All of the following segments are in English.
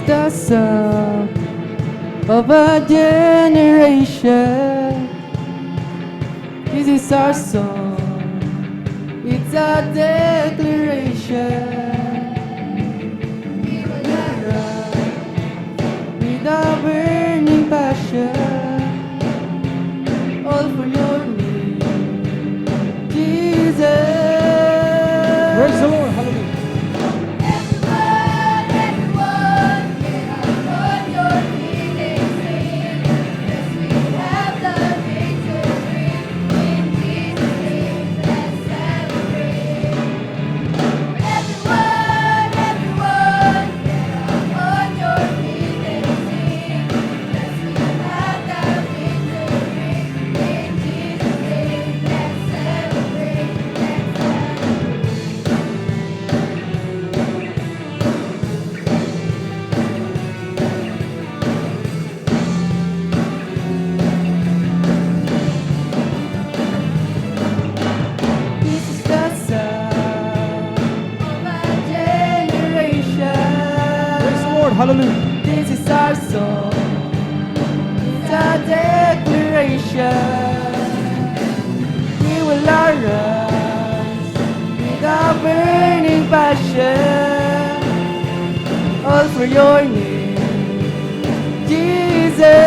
the song of a generation. This is our song. It's a declaration. We will rise with a burning passion, all for your name, Jesus. Praise the Lord. Hallelujah. Hallelujah. This is our song. It's a declaration. We will arise with a burning passion, all for your name, Jesus.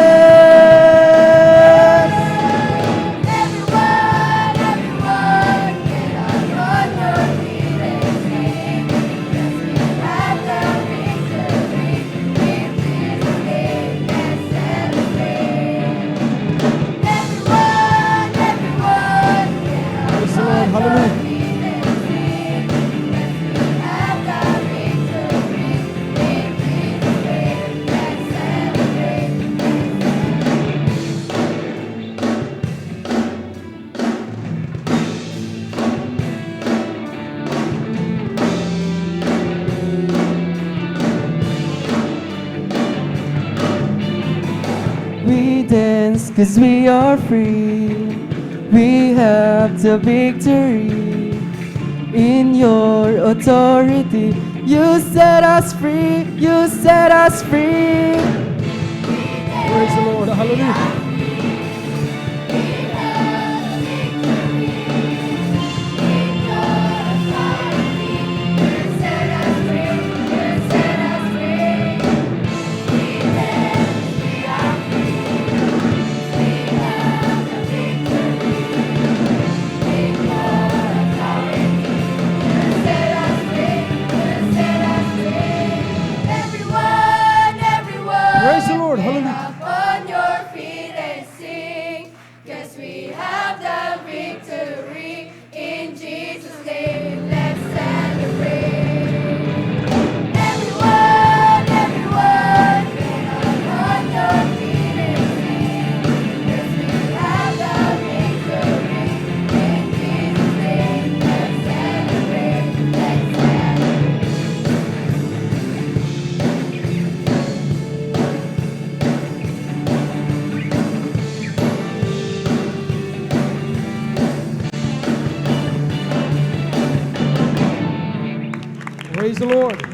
We dance 'cause we are free. We have the victory. In your authority, you set us free. You set us free. Praise the Lord. Hallelujah. Praise the Lord. Hallelujah. On your feet and sing, 'cause we have the victory. In Jesus' name, let's celebrate. Everyone, everyone, get up on your feet and sing, 'cause we have the victory. In Jesus' name, let's celebrate. Let's celebrate. Praise the Lord.